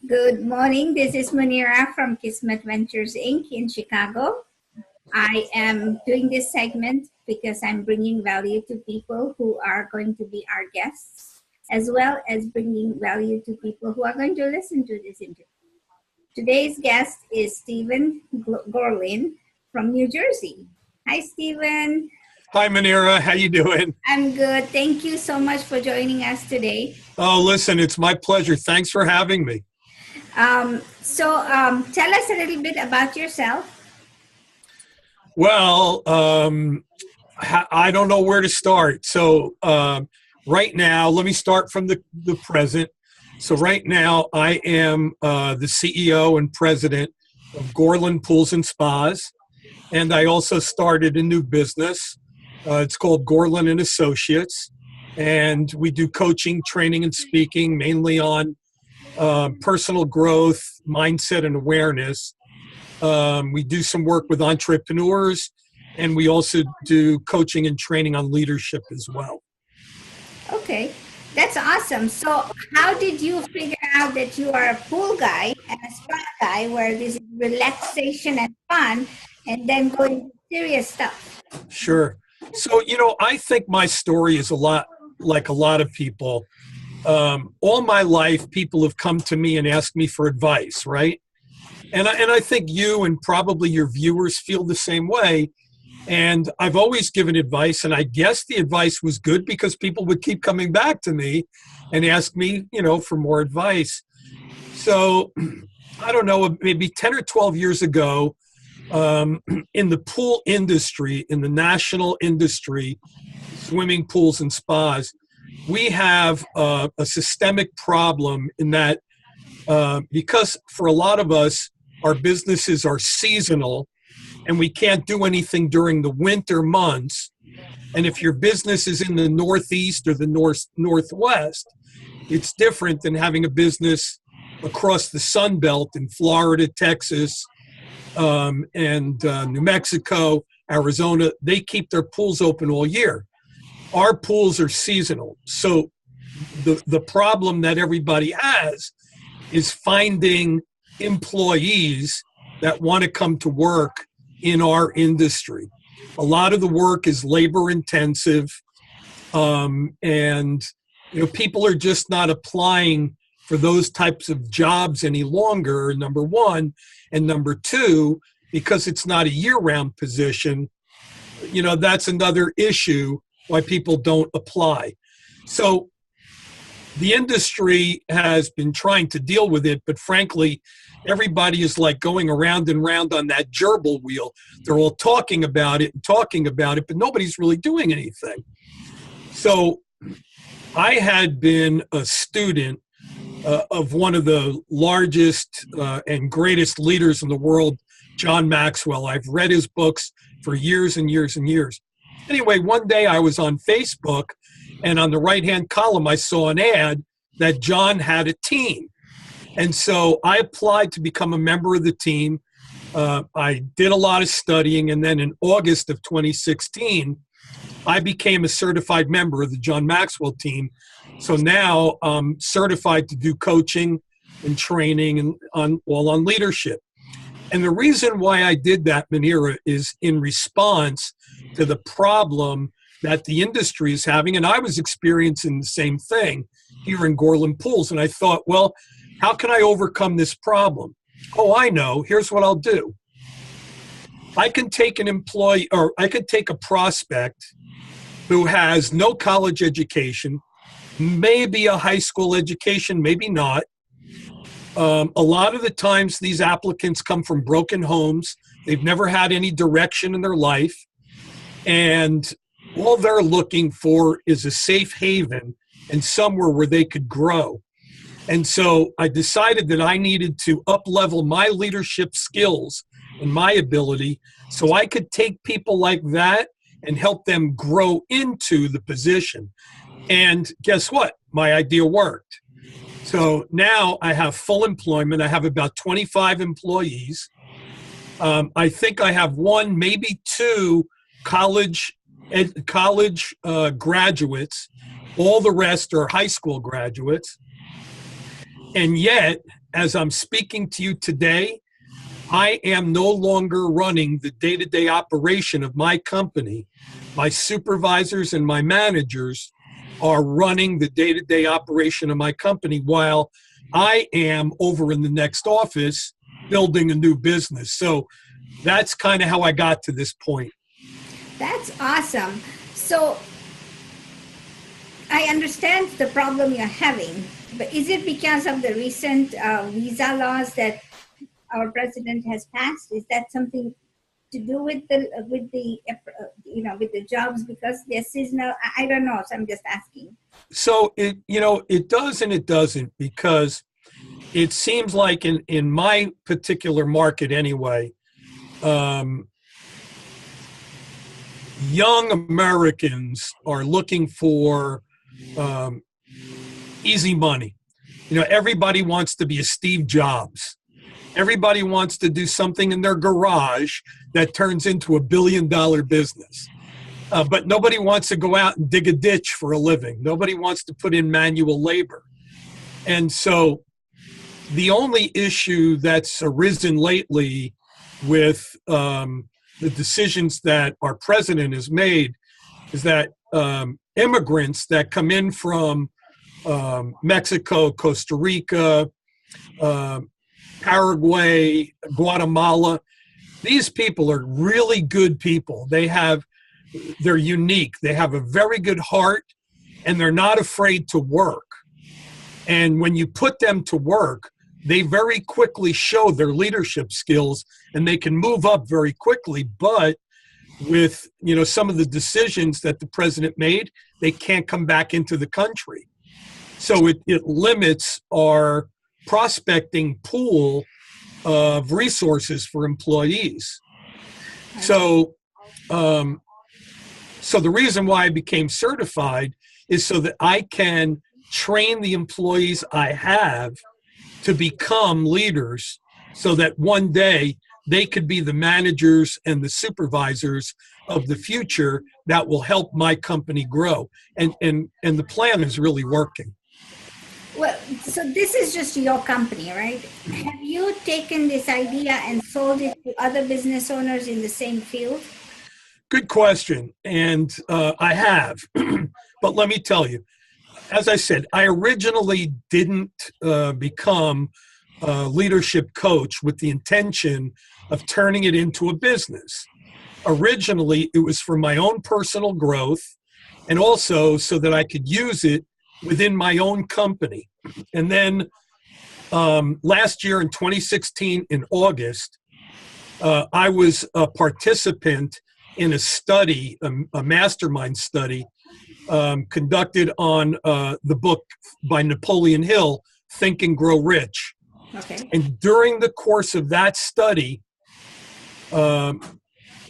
Good morning. This is Munira from Kismet Ventures Inc. in Chicago. I am doing this segment because I'm bringing value to people who are going to be our guests, as well as bringing value to people who are going to listen to this interview. Today's guest is Stephen Gorlin from New Jersey. Hi, Stephen. Hi, Munira. How you doing? I'm good. Thank you so much for joining us today. Oh, listen, it's my pleasure. Thanks for having me. Tell us a little bit about yourself. Well, I don't know where to start. So right now, let me start from the present. So right now, I am the CEO and president of Gorlin Pools and Spas. And I also started a new business. It's called Gorlin and Associates. And we do coaching, training, and speaking, mainly on personal growth, mindset, and awareness. We do some work with entrepreneurs, and we also do coaching and training on leadership as well. Okay, that's awesome. So how did you figure out that you are a pool guy and a spa guy where this is relaxation and fun, and then going into serious stuff? Sure. So, I think my story is a lot like a lot of people. All my life, people have come to me and asked me for advice, right? And I think you and probably your viewers feel the same way. And I've always given advice, and I guess the advice was good because people would keep coming back to me and ask me, for more advice. So I don't know, maybe 10 or 12 years ago, in the pool industry, in the national industry, swimming pools and spas, we have a systemic problem in that because for a lot of us, our businesses are seasonal and we can't do anything during the winter months. And if your business is in the Northeast or the Northwest, it's different than having a business across the Sun Belt in Florida, Texas, and New Mexico, Arizona. They keep their pools open all year. Our pools are seasonal. So the problem that everybody has is finding employees that want to come to work in our industry. A lot of the work is labor intensive, and people are just not applying for those types of jobs any longer, number one. And number two, because it's not a year-round position, that's another issue why people don't apply. So the industry has been trying to deal with it, but frankly, everybody is like going around and round on that gerbil wheel. They're all talking about it, but nobody's really doing anything. So I had been a student of one of the largest and greatest leaders in the world, John Maxwell. I've read his books for years and years and years. Anyway, one day I was on Facebook, and on the right-hand column, I saw an ad that John had a team. And so I applied to become a member of the team. I did a lot of studying, and then in August of 2016, I became a certified member of the John Maxwell team. So now I'm certified to do coaching and training and on leadership. And the reason why I did that, Munira, is in response to the problem that the industry is having. And I was experiencing the same thing here in Gorlin Pools. And I thought, well, how can I overcome this problem? Oh, I know. Here's what I'll do. I can take an employee, or I could take a prospect who has no college education, maybe a high school education, maybe not. A lot of the times these applicants come from broken homes. They've never had any direction in their life. And all they're looking for is a safe haven and somewhere where they could grow. And so I decided that I needed to up-level my leadership skills and my ability so I could take people like that and help them grow into the position. And guess what? My idea worked. So now I have full employment. I have about 25 employees. I think I have one, maybe two college graduates. All the rest are high school graduates. And yet as I'm speaking to you today, I am no longer running the day-to-day operation of my company. My supervisors and my managers are running the day-to-day operation of my company while I am over in the next office building a new business. So that's kind of how I got to this point. That's awesome. So I understand the problem you're having, but is it because of the recent visa laws that our president has passed? Is that something to do with the jobs because they're seasonal? I don't know. So I'm just asking. So it does and it doesn't, because it seems like in my particular market anyway, young Americans are looking for easy money. Everybody wants to be a Steve Jobs. Everybody wants to do something in their garage that turns into $1 billion business. But nobody wants to go out and dig a ditch for a living. Nobody wants to put in manual labor. And so the only issue that's arisen lately with the decisions that our president has made is that immigrants that come in from Mexico, Costa Rica, Paraguay, Guatemala, these people are really good people. They're unique. They have a very good heart, and they're not afraid to work. And when you put them to work, they very quickly show their leadership skills, and they can move up very quickly. But with some of the decisions that the president made, they can't come back into the country. So it limits our prospecting pool of resources for employees. So the reason why I became certified is so that I can train the employees I have to become leaders, so that one day they could be the managers and the supervisors of the future that will help my company grow. And the plan is really working. Well, so this is just your company, right? Have you taken this idea and sold it to other business owners in the same field? Good question. And I have. But let me tell you, as I said, I originally didn't become a leadership coach with the intention of turning it into a business. Originally, it was for my own personal growth, and also so that I could use it within my own company. And then last year in 2016, in August, I was a participant in a study, a mastermind study, conducted on the book by Napoleon Hill, Think and Grow Rich. Okay. And during the course of that study, an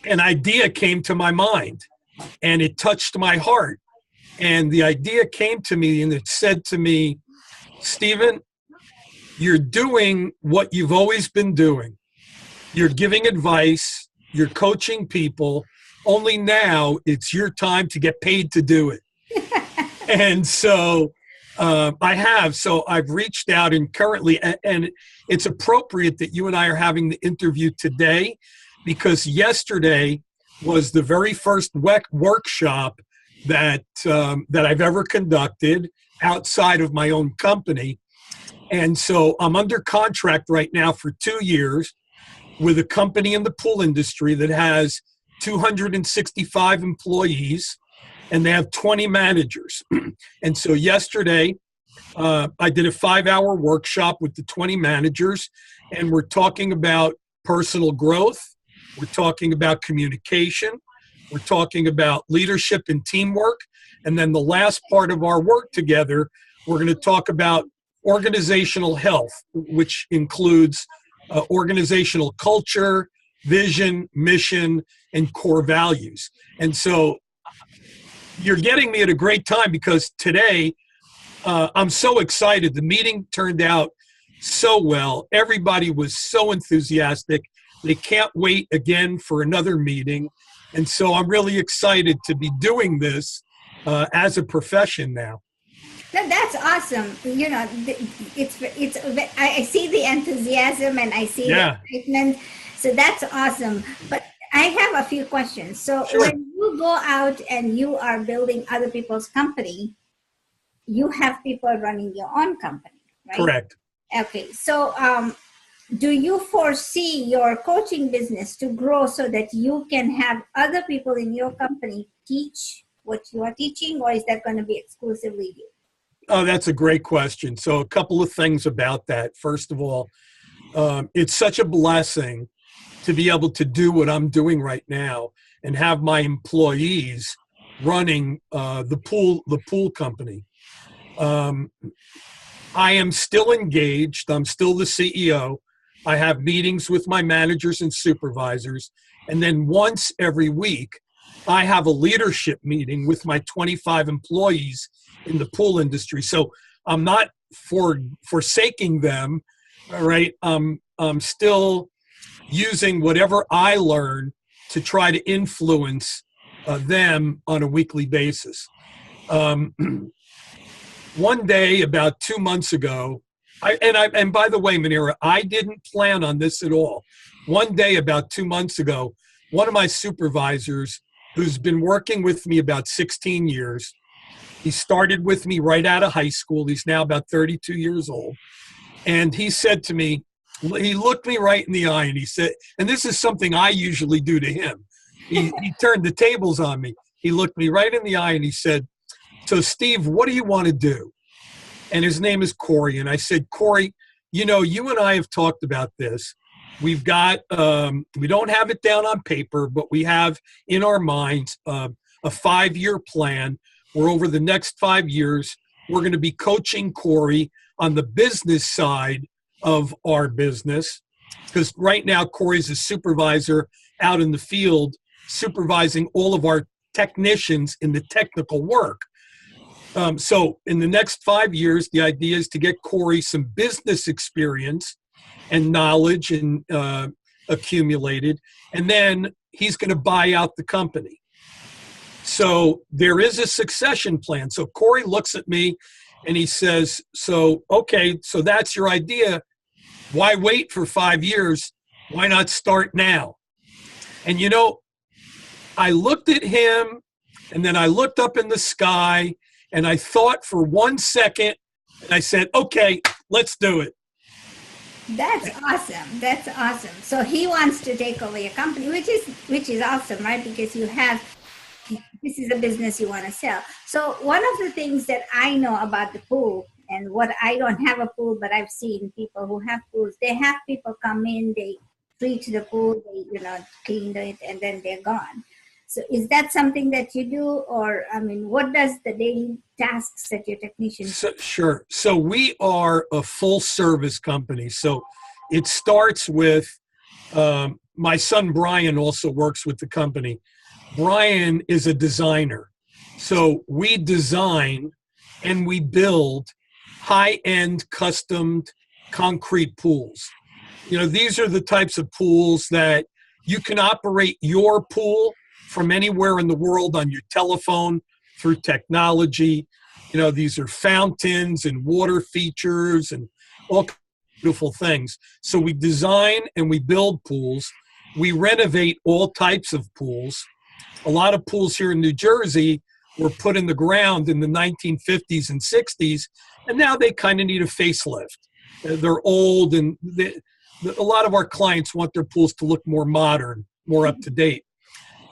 idea came to my mind, and it touched my heart. And the idea came to me, and it said to me, Stephen, you're doing what you've always been doing. You're giving advice, you're coaching people, only now it's your time to get paid to do it. And so I have. So I've reached out, and currently, and it's appropriate that you and I are having the interview today, because yesterday was the very first workshop that I've ever conducted outside of my own company. And so I'm under contract right now for 2 years with a company in the pool industry that has 265 employees, and they have 20 managers. And so yesterday, I did a 5-hour workshop with the 20 managers, and we're talking about personal growth. We're talking about communication. We're talking about leadership and teamwork. And then the last part of our work together, we're going to talk about organizational health, which includes organizational culture, vision, mission, and core values. And so you're getting me at a great time, because today I'm so excited. The meeting turned out so well. Everybody was so enthusiastic. They can't wait again for another meeting. And so I'm really excited to be doing this as a profession now. That's awesome. You know, it's I see the enthusiasm and I see the Yeah, excitement. So that's awesome. But I have a few questions. So sure. when you go out and you are building other people's company, you have people running your own company, right? Correct. Okay. So do you foresee your coaching business to grow so that you can have other people in your company teach what you are teaching, or is that going to be exclusively you? Oh, that's a great question. So a couple of things about that. First of all, it's such a blessing to be able to do what I'm doing right now and have my employees running the pool company. Um, I am still engaged. I'm still the CEO. I have meetings with my managers and supervisors. And then once every week, I have a leadership meeting with my 25 employees in the pool industry. So I'm not forsaking them, all right? I'm still using whatever I learn to try to influence them on a weekly basis. Um, One day about 2 months ago, and by the way, Munira, I didn't plan on this at all. One day about 2 months ago, one of my supervisors, who's been working with me about 16 years, he started with me right out of high school. He's now about 32 years old. And he said to me, he looked me right in the eye and he said, and this is something I usually do to him. He turned the tables on me. He looked me right in the eye and he said, "So Steve, what do you want to do?" And his name is Corey. And I said, "Corey, you know, you and I have talked about this. We've got, we don't have it down on paper, but we have in our minds a 5-year plan where over the next 5 years, we're going to be coaching Corey on the business side of our business. Because right now, Corey's a supervisor out in the field, supervising all of our technicians in the technical work. So in the next 5 years, the idea is to get Corey some business experience and knowledge and accumulated, and then he's going to buy out the company. So there is a succession plan. So Corey looks at me and he says, "So, okay, so that's your idea. Why wait for 5 years? Why not start now?" And you know, I looked at him and then I looked up in the sky and I thought for 1 second and I said, "Okay, let's do it." That's awesome. That's awesome. So he wants to take over your company, which is awesome, right? Because you have this is a business you want to sell. So one of the things that I know about the pool, and what I don't have a pool, but I've seen people who have pools, they have people come in, they treat the pool, they clean it, and then they're gone. So is that something that you do, or I mean, what does the daily tasks that your technicians do? Sure. So we are a full service company. So it starts with my son Brian also works with the company. Brian is a designer. So we design and we build high-end customed concrete pools. You know, these are the types of pools that you can operate your pool from anywhere in the world on your telephone through technology. You know, these are fountains and water features and all kinds of beautiful things. So we design and we build pools. We renovate all types of pools. A lot of pools here in New Jersey were put in the ground in the 1950s and 60s, and now they kind of need a facelift. They're old, and a lot of our clients want their pools to look more modern, more up to date.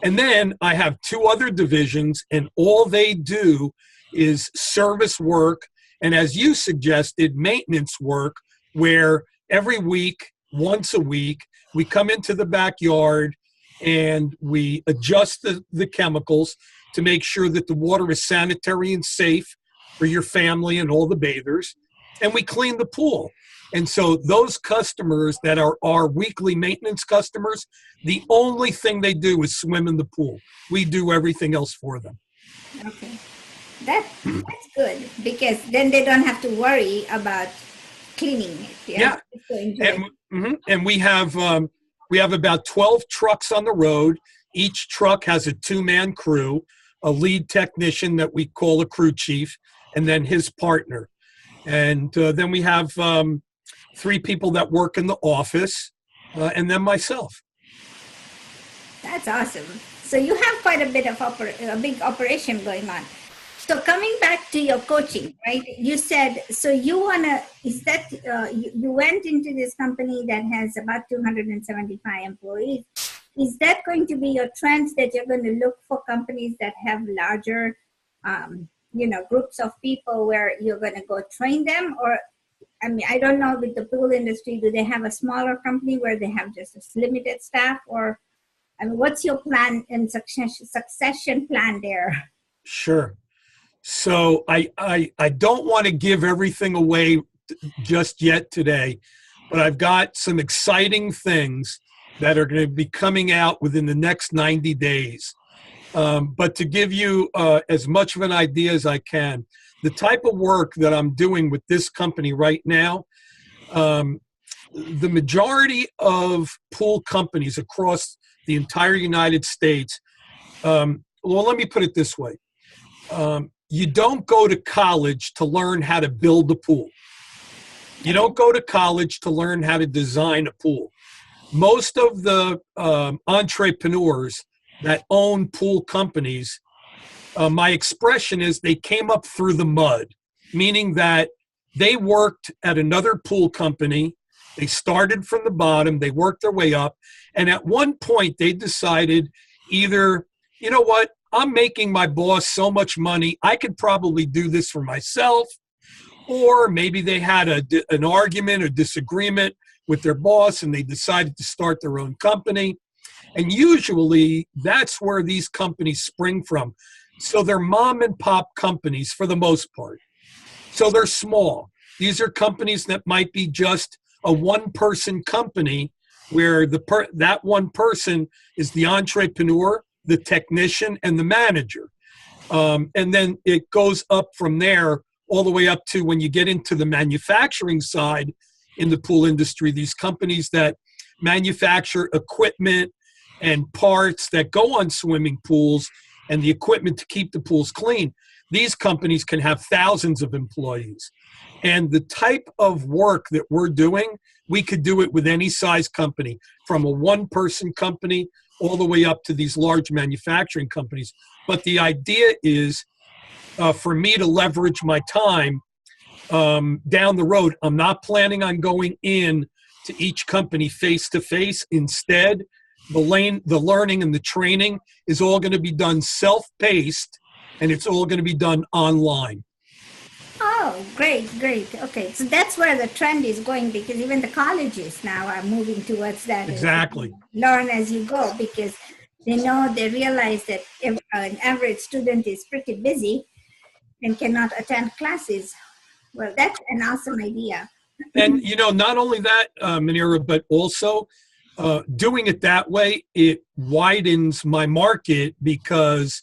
And then I have 2 other divisions, and all they do is service work, and as you suggested, maintenance work, where every week, once a week, we come into the backyard and we adjust the chemicals to make sure that the water is sanitary and safe for your family and all the bathers, and we clean the pool. And so those customers that are our weekly maintenance customers, the only thing they do is swim in the pool. We do everything else for them. Okay, that's good, because then they don't have to worry about cleaning it. Yeah. Just to enjoy it. And we have about 12 trucks on the road. Each truck has a 2-man crew, a lead technician that we call a crew chief, and then his partner. And then we have 3 people that work in the office, and then myself. That's awesome. So you have quite a bit of a big operation going on. So coming back to your coaching, right? You said, so you you went into this company that has about 275 employees. Is that going to be your trend, that you're going to look for companies that have larger, groups of people where you're going to go train them? Or, I mean, I don't know, with the pool industry, do they have a smaller company where they have just a limited staff? Or, I mean, what's your plan and succession plan there? Sure. So I don't want to give everything away just yet today, but I've got some exciting things that are going to be coming out within the next 90 days. But to give you as much of an idea as I can, the type of work that I'm doing with this company right now, the majority of pool companies across the entire United States, well, let me put it this way. You don't go to college to learn how to build a pool. You don't go to college to learn how to design a pool. Most of the entrepreneurs that own pool companies, my expression is they came up through the mud, meaning that they worked at another pool company. They started from the bottom, they worked their way up, and at one point they decided either, you know what, I'm making my boss so much money, I could probably do this for myself. Or maybe they had an argument or disagreement with their boss and they decided to start their own company. And usually that's where these companies spring from. So they're mom and pop companies for the most part. So they're small. These are companies that might be just a one-person company where that one person is the entrepreneur, the technician, and the manager. And then it goes up from there all the way up to when you get into the manufacturing side in the pool industry, these companies that manufacture equipment and parts that go on swimming pools and the equipment to keep the pools clean. These companies can have thousands of employees. And the type of work that we're doing, we could do it with any size company, from a one-person company all the way up to these large manufacturing companies. But the idea is for me to leverage my time down the road. I'm not planning on going in to each company face-to-face. Instead, the learning and the training is all going to be done self-paced, and it's all going to be done online. Oh, great. Okay, so that's where the trend is going, because even the colleges now are moving towards that. Exactly. Learn as you go, because they realize that an average student is pretty busy and cannot attend classes. Well, that's an awesome idea. And, not only that, Munira, but also doing it that way, it widens my market, because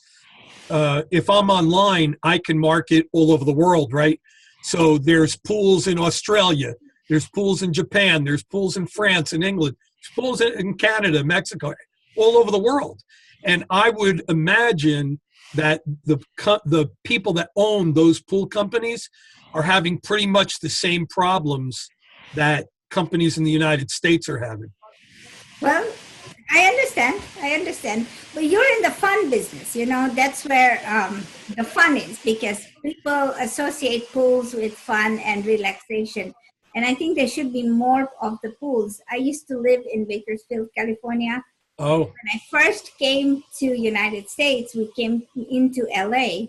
if I'm online, I can market all over the world, right? So there's pools in Australia, there's pools in Japan, there's pools in France and England, there's pools in Canada, Mexico, all over the world. And I would imagine that the people that own those pool companies are having pretty much the same problems that companies in the United States are having. Well, I understand. But you're in the fun business, that's where the fun is, because people associate pools with fun and relaxation. And I think there should be more of the pools. I used to live in Bakersfield, California. Oh. When I first came to United States, we came into LA,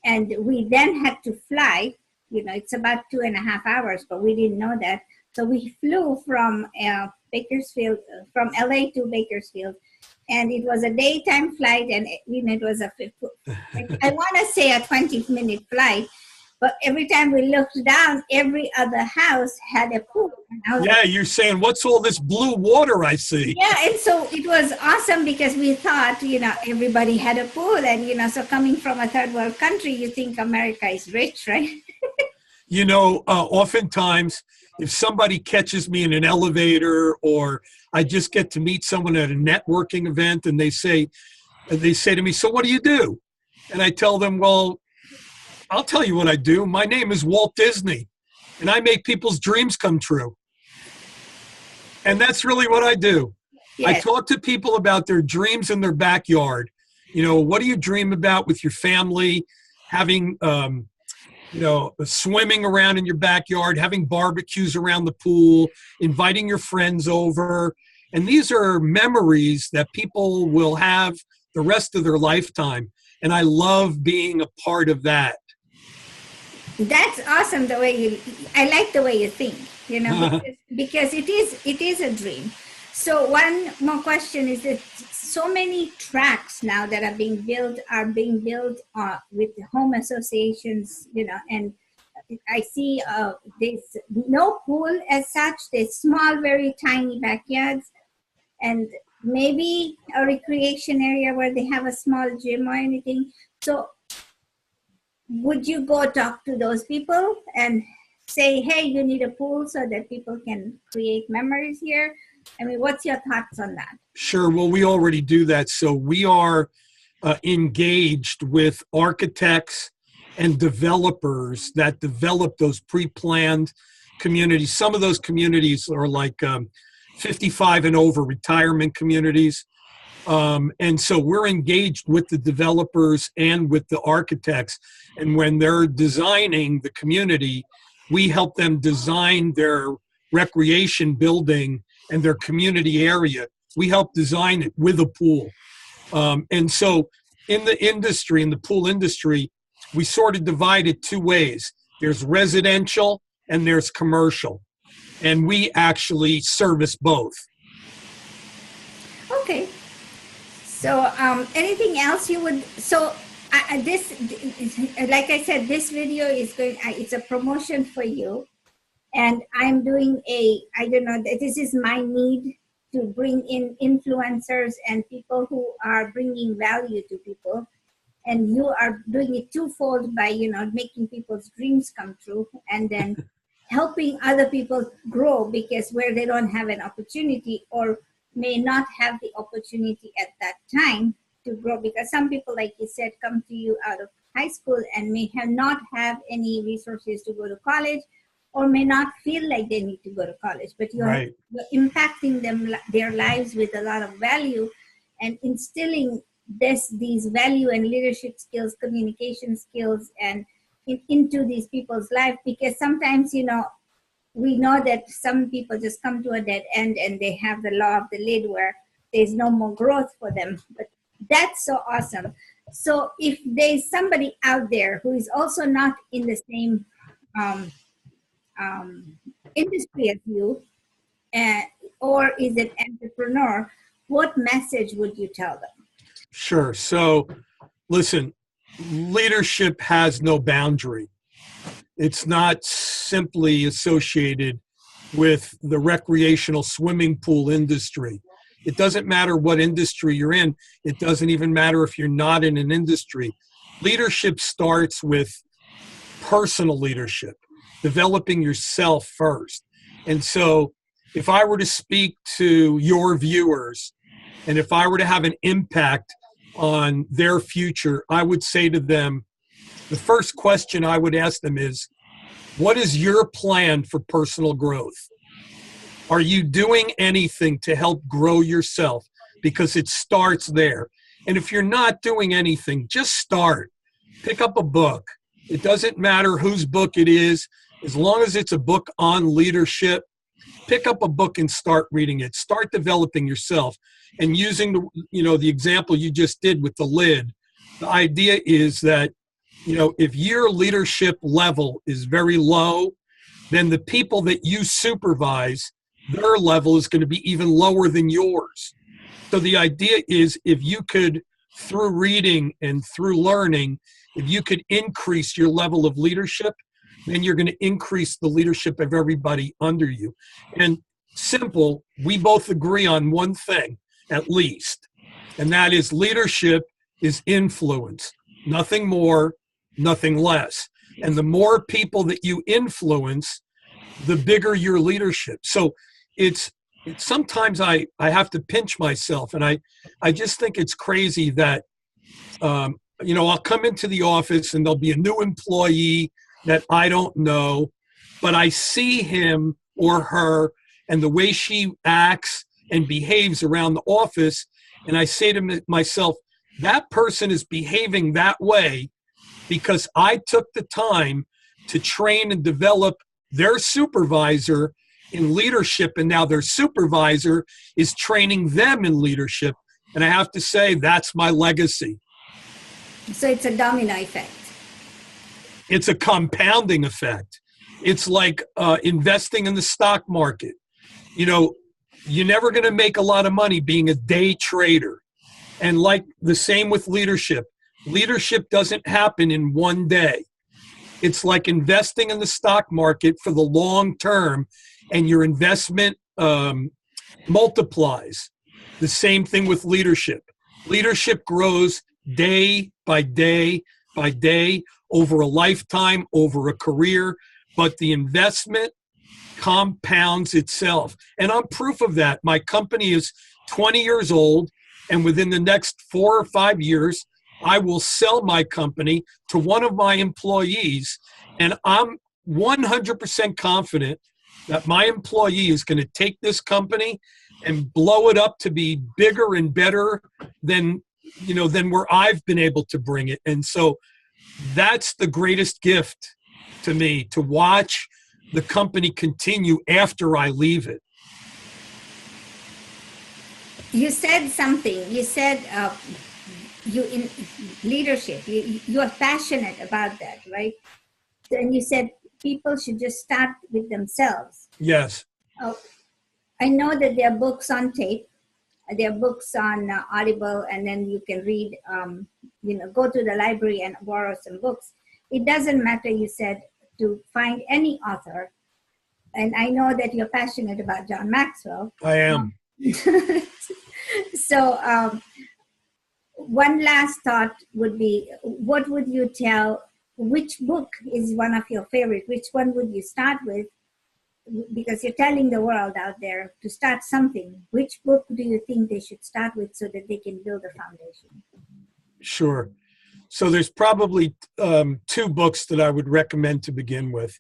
and we then had to fly. It's about 2.5 hours, but we didn't know that. So we flew from Bakersfield, from LA to Bakersfield, and it was a daytime flight, and it was I want to say a 20-minute flight, but every time we looked down, every other house had a pool. Yeah, you're saying, what's all this blue water I see? Yeah, and so it was awesome, because we thought, everybody had a pool, and, so coming from a third world country, you think America is rich, right? Oftentimes, if somebody catches me in an elevator, or I just get to meet someone at a networking event, and they say to me, so what do you do? And I tell them, well, I'll tell you what I do. My name is Walt Disney, and I make people's dreams come true. And that's really what I do. Yes. I talk to people about their dreams in their backyard. You know, what do you dream about with your family? Having, swimming around in your backyard, having barbecues around the pool, inviting your friends over. And these are memories that people will have the rest of their lifetime. And I love being a part of that. That's awesome. I like the way you think, because it is a dream. So one more question is that so many tracks now that are being built with home associations, and I see there's no pool as such. There's small, very tiny backyards, and maybe a recreation area where they have a small gym or anything. So would you go talk to those people and say, hey, you need a pool so that people can create memories here? I mean, what's your thoughts on that? Sure. Well, we already do that. So we are engaged with architects and developers that develop those pre-planned communities. Some of those communities are like 55 and over retirement communities. And so we're engaged with the developers and with the architects. And when they're designing the community, we help them design their recreation building and their community area. We help design it with a pool. And so in the pool industry, we sort of divide it two ways. There's residential and there's commercial. And we actually service both. Okay. So anything else you would, like I said, this video is it's a promotion for you. And I'm doing this is my need to bring in influencers and people who are bringing value to people. And you are doing it twofold by, making people's dreams come true and then helping other people grow, because where they don't have an opportunity or may not have the opportunity at that time to grow, because some people, like you said, come to you out of high school and may not have any resources to go to college, or may not feel like they need to go to college, but you're impacting their lives with a lot of value and instilling these value and leadership skills, communication skills, and into these people's life. Because sometimes, we know that some people just come to a dead end and they have the law of the lid where there's no more growth for them. But that's so awesome. So if there's somebody out there who is also not in the same industry as you, or is an entrepreneur, what message would you tell them? Sure. So listen, leadership has no boundary. It's not simply associated with the recreational swimming pool industry. It doesn't matter what industry you're in. It doesn't even matter if you're not in an industry. Leadership starts with personal leadership, developing yourself first. And so if I were to speak to your viewers, and if I were to have an impact on their future, I would say to them, the first question I would ask them is, what is your plan for personal growth? Are you doing anything to help grow yourself? Because it starts there. And if you're not doing anything, just start. Pick up a book. It doesn't matter whose book it is, as long as it's a book on leadership. Pick up a book and start reading it. Start developing yourself. And using the example you just did with the lid, the idea is that, if your leadership level is very low, then the people that you supervise, their level is going to be even lower than yours. So the idea is, if you could, through reading and through learning, if you could increase your level of leadership, then you're going to increase the leadership of everybody under you. And simple, we both agree on one thing, at least, and that is leadership is influence. Nothing more, nothing less. And the more people that you influence, the bigger your leadership. So it's sometimes I have to pinch myself, and I just think it's crazy that I'll come into the office and there'll be a new employee that I don't know, but I see him or her and the way she acts and behaves around the office. And I say to myself, that person is behaving that way because I took the time to train and develop their supervisor in leadership. And now their supervisor is training them in leadership. And I have to say, that's my legacy. So it's a domino effect. It's a compounding effect. It's like investing in the stock market. You're never going to make a lot of money being a day trader. And like the same with leadership. Leadership doesn't happen in one day. It's like investing in the stock market for the long term, and your investment multiplies. The same thing with leadership. Leadership grows day by day by day, over a lifetime, over a career, but the investment compounds itself. And I'm proof of that. My company is 20 years old, and within the next 4 or 5 years, I will sell my company to one of my employees, and I'm 100% confident that my employee is going to take this company and blow it up to be bigger and better than where I've been able to bring it. And so that's the greatest gift to me, to watch the company continue after I leave it. You said something. You said you in leadership, you are passionate about that, right? And you said people should just start with themselves. Yes. I know that there are books on tape. There are books on Audible, and then you can read, go to the library and borrow some books. It doesn't matter, you said, to find any author. And I know that you're passionate about John Maxwell. I am. So one last thought would be, what would you tell, which book is one of your favorite? Which one would you start with? Because you're telling the world out there to start something. Which book do you think they should start with so that they can build a foundation? Sure. So there's probably 2 books that I would recommend to begin with.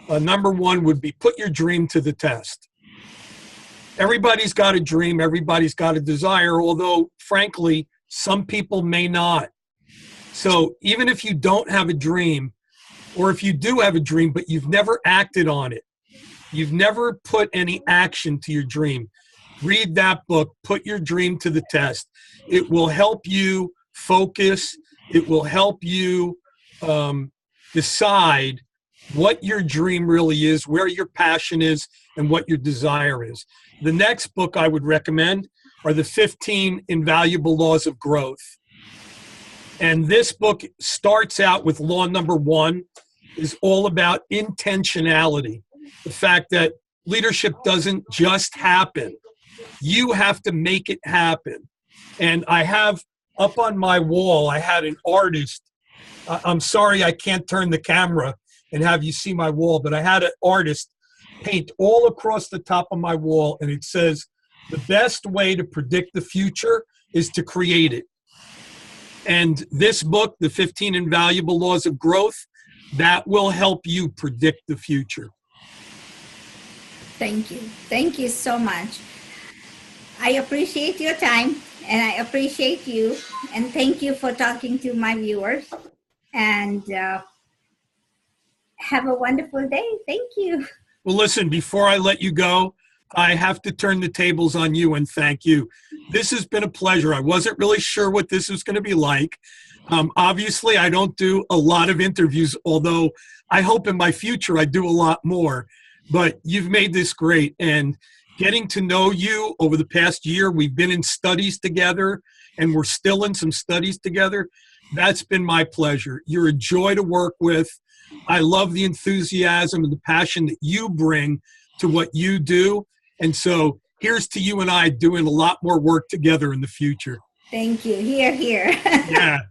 Number 1 would be Put Your Dream to the Test. Everybody's got a dream. Everybody's got a desire, although, frankly, some people may not. So even if you don't have a dream, or if you do have a dream, but you've never acted on it, you've never put any action to your dream, read that book, Put Your Dream to the Test. It will help you focus. It will help you decide what your dream really is, where your passion is, and what your desire is. The next book I would recommend are the 15 Invaluable Laws of Growth. And this book starts out with law number 1, is all about intentionality. The fact that leadership doesn't just happen. You have to make it happen. And I have up on my wall, I had an artist. I'm sorry I can't turn the camera and have you see my wall, but I had an artist paint all across the top of my wall, and it says, the best way to predict the future is to create it. And this book, The 15 Invaluable Laws of Growth, that will help you predict the future. Thank you. Thank you so much. I appreciate your time, and I appreciate you, and thank you for talking to my viewers, and have a wonderful day. Thank you. Well, listen, before I let you go, I have to turn the tables on you and thank you. This has been a pleasure. I wasn't really sure what this was going to be like. Obviously, I don't do a lot of interviews, although I hope in my future I do a lot more. But you've made this great. And getting to know you over the past year, we've been in studies together, and we're still in some studies together. That's been my pleasure. You're a joy to work with. I love the enthusiasm and the passion that you bring to what you do. And so here's to you and I doing a lot more work together in the future. Thank you. Here, here. Yeah.